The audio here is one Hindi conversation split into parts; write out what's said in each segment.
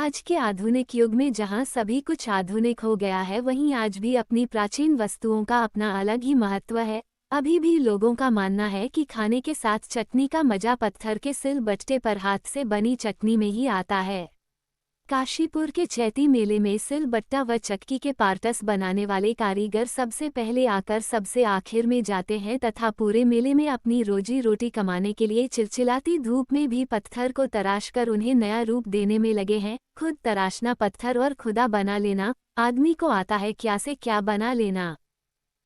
आज के आधुनिक युग में जहां सभी कुछ आधुनिक हो गया है, वहीं आज भी अपनी प्राचीन वस्तुओं का अपना अलग ही महत्व है। अभी भी लोगों का मानना है कि खाने के साथ चटनी का मजा पत्थर के सिलबट्टे पर हाथ से बनी चटनी में ही आता है। काशीपुर के चैती मेले में सिलबट्टा व चक्की के पार्टस बनाने वाले कारीगर सबसे पहले आकर सबसे आखिर में जाते हैं तथा पूरे मेले में अपनी रोजी रोटी कमाने के लिए चिलचिलाती धूप में भी पत्थर को तराश कर उन्हें नया रूप देने में लगे हैं। खुद तराशना पत्थर और खुदा बना लेना, आदमी को आता है क्या से क्या बना लेना।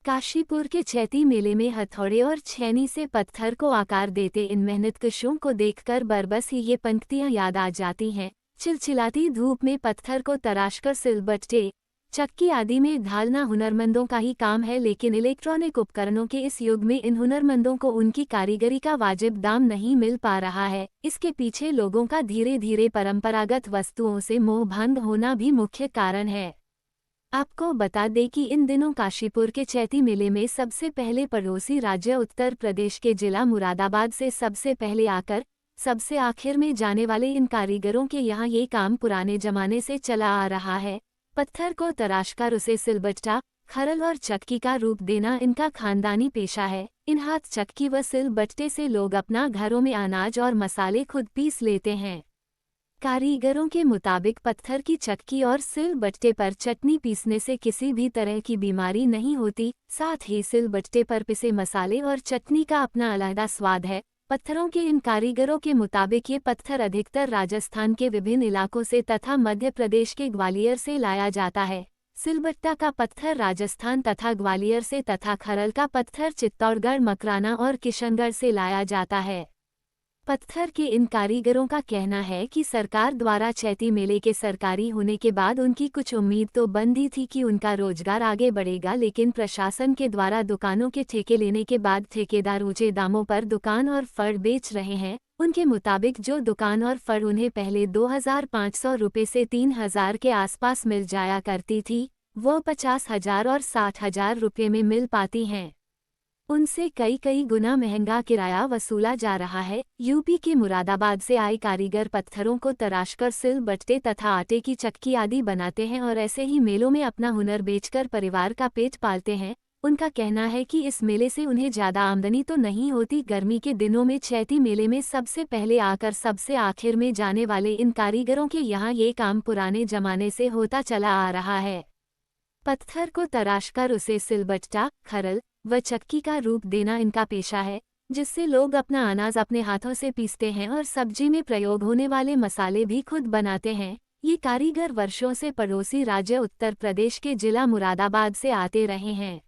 काशीपुर के चैती मेले में हथौड़े और छेनी से पत्थर को आकार देते इन मेहनतकशों को देखकर बरबस ही ये पंक्तियां याद आ जाती हैं। चिलचिलाती धूप में पत्थर को तराशकर सिलबट्टे, चक्की आदि में ढालना हुनरमंदों का ही काम है, लेकिन इलेक्ट्रॉनिक उपकरणों के इस युग में इन हुनरमंदों को उनकी कारीगरी का वाजिब दाम नहीं मिल पा रहा है। इसके पीछे लोगों का धीरे धीरे परंपरागत वस्तुओं से मोहभंग होना भी मुख्य कारण है। आपको बता दें कि इन दिनों काशीपुर के चैती मेले में सबसे पहले पड़ोसी राज्य उत्तर प्रदेश के जिला मुरादाबाद से सबसे पहले आकर सबसे आखिर में जाने वाले इन कारीगरों के यहाँ ये काम पुराने जमाने से चला आ रहा है। पत्थर को तराशकर उसे सिलबट्टा, खरल और चक्की का रूप देना इनका खानदानी पेशा है। इन हाथ चक्की व सिलबट्टे से लोग अपना घरों में अनाज और मसाले खुद पीस लेते हैं। कारीगरों के मुताबिक पत्थर की चक्की और सिलबट्टे पर चटनी पीसने से किसी भी तरह की बीमारी नहीं होती। साथ ही सिलबट्टे पर पिसे मसाले और चटनी का अपना अलग स्वाद है। पत्थरों के इन कारीगरों के मुताबिक ये पत्थर अधिकतर राजस्थान के विभिन्न इलाकों से तथा मध्य प्रदेश के ग्वालियर से लाया जाता है। सिलबट्टा का पत्थर राजस्थान तथा ग्वालियर से तथा खरल का पत्थर चित्तौड़गढ़, मकराना और किशनगढ़ से लाया जाता है। पत्थर के इन कारीगरों का कहना है कि सरकार द्वारा चैती मेले के सरकारी होने के बाद उनकी कुछ उम्मीद तो बंदी थी कि उनका रोजगार आगे बढ़ेगा, लेकिन प्रशासन के द्वारा दुकानों के ठेके लेने के बाद ठेकेदार ऊंचे दामों पर दुकान और फड़ बेच रहे हैं। उनके मुताबिक जो दुकान और फड़ उन्हें पहले 2500 रुपये से 3000 के आसपास मिल जाया करती थी, वो 50,000 और 60,000 रुपये में मिल पाती हैं। उनसे कई गुना महंगा किराया वसूला जा रहा है। यूपी के मुरादाबाद से आए कारीगर पत्थरों को तराशकर सिलबट्टे तथा आटे की चक्की आदि बनाते हैं और ऐसे ही मेलों में अपना हुनर बेचकर परिवार का पेट पालते हैं। उनका कहना है कि इस मेले से उन्हें ज्यादा आमदनी तो नहीं होती। गर्मी के दिनों में चैती मेले में सबसे पहले आकर सबसे आखिर में जाने वाले इन कारीगरों के यहाँ ये काम पुराने जमाने से होता चला आ रहा है। पत्थर को तराशकर उसे सिलबट्टा, खरल व चक्की का रूप देना इनका पेशा है, जिससे लोग अपना अनाज अपने हाथों से पीसते हैं और सब्जी में प्रयोग होने वाले मसाले भी खुद बनाते हैं। ये कारीगर वर्षों से पड़ोसी राज्य उत्तर प्रदेश के जिला मुरादाबाद से आते रहे हैं।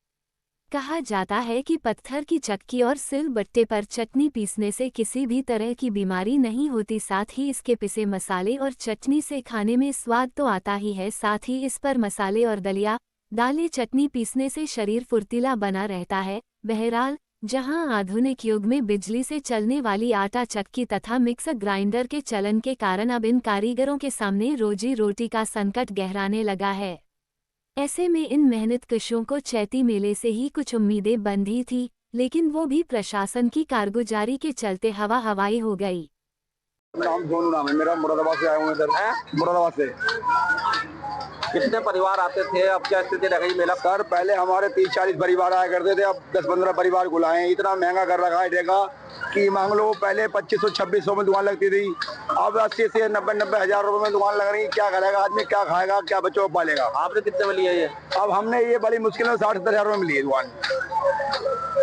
कहा जाता है कि पत्थर की चक्की और सिलबट्टे पर चटनी पीसने से किसी भी तरह की बीमारी नहीं होती। साथ ही इसके पिसे मसाले और चटनी से खाने में स्वाद तो आता ही है, साथ ही इस पर मसाले और दलिया दालें चटनी पीसने से शरीर फुर्तीला बना रहता है। बहरहाल, जहां आधुनिक युग में बिजली से चलने वाली आटा चक्की तथा मिक्सर ग्राइंडर के चलन के कारण अब इन कारीगरों के सामने रोजी रोटी का संकट गहराने लगा है। ऐसे में इन मेहनतकशों को चैती मेले से ही कुछ उम्मीदें बंधी थी, लेकिन वो भी प्रशासन की कारगुजारी के चलते हवाई हो गई। नाम है मेरा, मुरादाबाद से आया हूँ इधर। मुरादाबाद से। कितने परिवार आते थे, अब क्या स्थिति रह गई मेला? सर पहले हमारे 30-40 परिवार आया करते थे, अब 10-15 परिवार बुलाए। इतना महंगा कर रखा है ठेका कि मांग लो, पहले 2500-2600 में दुकान लगती थी, अब 80 से 90 हज़ार रुपए में दुकान लग रही। क्या करेगा आदमी, क्या खाएगा, क्या बच्चों को पालेगा? आपने कितने में लिया ये? अब हमने ये बड़ी मुश्किल में 60-70 हज़ार रुपए में लिए दुकान।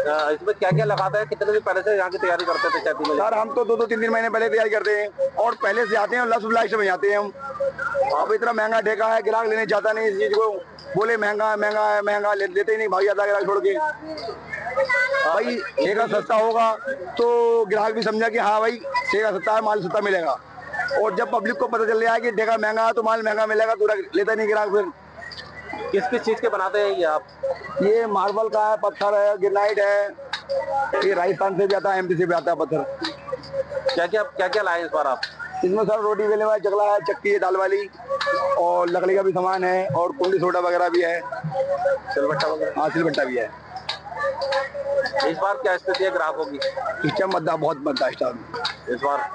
इसमें क्या क्या लगाता है? कितने दिन पहले से यहाँ की तैयारी करते थे चैती में? सर हम तो 2-3 महीने पहले तैयारी करते हैं और पहले से आते हैं, लस लाइट में जाते हैं हम। अब इतना महंगा ठेका है, ग्राहक लेने जाता नहीं इस चीज को, बोले महंगा है महंगा लेते ही नहीं, भाग जाता ग्राहक छोड़ के। भाई ठेका सस्ता होगा तो ग्राहक भी समझा कि हाँ भाई ठेका सस्ता है, माल सस्ता मिलेगा। और जब पब्लिक को पता चल रहा है कि ठेका महंगा है तो माल महंगा मिलेगा, तो लेता नहीं ग्राहक। फिर किस चीज के बनाते हैं ये आप? ये मार्बल का है, पत्थर है, ग्रेनाइट है, ये राजस्थान से भी आता है, एमपी से भी आता है पत्थर। क्या क्या लाए इस बार आप? इसमें सर रोटी बेलने वाला चकला है, चक्की है दाल वाली, और लकड़ी का भी सामान है, और कुंडी सोडा वगैरह भी है, सिलबट्टा वगैरह। हाँ सिलबट्टा भी है। इस बार क्या स्थिति है ग्राहकों की? इस टाइम बहुत मद्दा इस टाइम, इस बार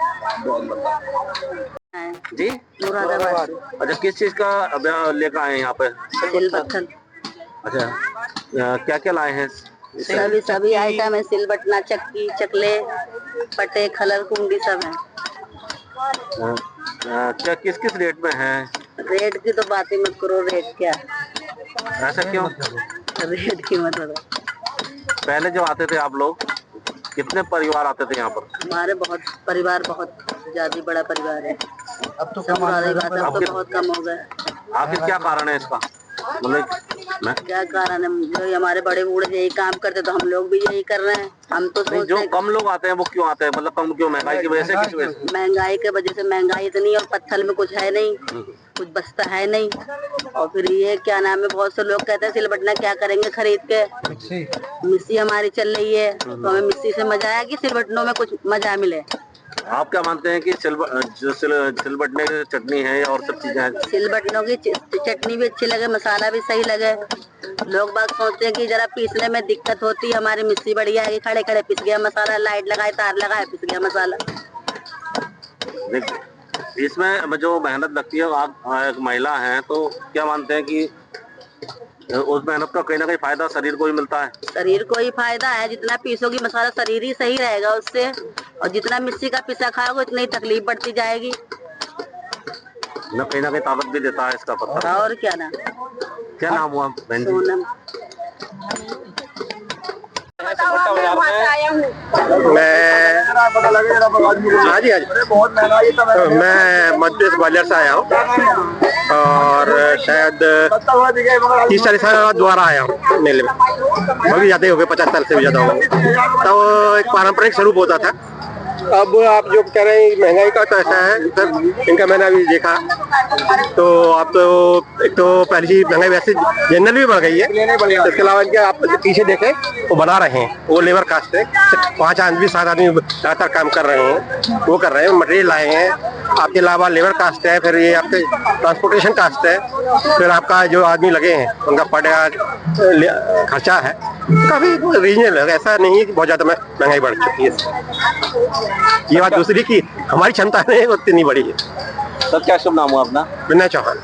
बहुत मद्दा। जी मुरादाबाद अच्छा, किस चीज का लेकर आए हैं यहाँ पे? सिलबट्टन अच्छा, क्या क्या लाए हैं? सभी आइटम है। सिलबट्टना, चक्की, चकले, पटे, खलर, कुंडी सब है। क्या किस किस रेट में है? रेट की तो बात ही मत करो। रेट क्या, ऐसा क्यों? रेट की मत करो। पहले जब आते थे आप लोग, कितने परिवार आते थे यहाँ पर? हमारे बहुत परिवार, बहुत ज्यादा बड़ा परिवार है। अब तो कम अब तो बहुत कम हो गए। आखिर क्या कारण है इसका? मतलब क्या कारण है? जो हमारे बड़े बूढ़े यही काम करते तो हम लोग भी यही कर रहे हैं। हम तो नहीं, जो कम लोग आते हैं वो क्यों आते हैं? मतलब कम क्यों? महंगाई की वजह से? किस वजह से? महंगाई के वजह से। महंगाई इतनी और पत्थर में कुछ है नहीं, कुछ बचता है नहीं। और फिर ये क्या नाम है, बहुत से लोग कहते हैं सिलबट्टना क्या करेंगे खरीद के। मिक्सी हमारी चल रही है तो हमें मिक्सी से मजा आया कि सिलबट्टनों में कुछ मजा मिले। आप क्या मानते हैं कि जो सिलबट्टने की चटनी है और सब चीजें हैं? सिलबट्टनों की चटनी भी अच्छी लगे, मसाला भी सही लगे। लोग बात सोचते हैं कि जरा पीसने में दिक्कत होती है। हमारी मिक्सी बढ़िया है, खड़े खड़े पिस गया मसाला, लाइट लगाए, तार लगाए, पिस गया मसाला। इसमें जो मेहनत लगती है, आप एक महिला हैं तो क्या मानते हैं कि उस मेहनत का कहीं ना कहीं फायदा शरीर को ही मिलता है? शरीर को ही फायदा है। जितना पीसोगी मसाला शरीर ही सही रहेगा उससे, और जितना मिक्सी का पिसा खाओगे उतनी तकलीफ बढ़ती जाएगी। न कहीं ना कहीं ताकत भी देता है इसका पत्थर। और क्या ना। क्या नाम हुआ बहन जी? सोनम। हाँ जी, मैं मध्य प्रदेश ग्वालियर से आया हूँ और शायद 30-40 साल बाद दोबारा आया हूँ मेले में। अभी ज़्यादा हो गए, 50 साल से भी ज़्यादा हो गए। तो एक पारंपरिक स्वरूप होता था। अब आप जो कह रहे हैं महंगाई का, तो ऐसा है सर, इनका मैंने अभी देखा तो आप तो एक तो पहले ही महंगाई वैसे जनरल भी बढ़ गई है। इसके अलावा इनके आप पीछे देखें वो बना रहे हैं, वो लेबर कास्ट है। 5 आदमी 7 आदमी लगातार काम कर रहे हैं, वो कर रहे हैं, मटेरियल लाए हैं। आपके अलावा लेबर कास्ट है, फिर ये आपके ट्रांसपोर्टेशन कास्ट है, फिर आपका जो आदमी लगे हैं उनका पर डे खर्चा है। काफी रीजनल है, ऐसा नहीं है कि बहुत ज्यादा महंगाई बढ़ चुकी है। ये बात दूसरी की हमारी क्षमता नहीं उतनी बड़ी है। सर क्या शुभ नाम हुआ अपना? विनय चौहान।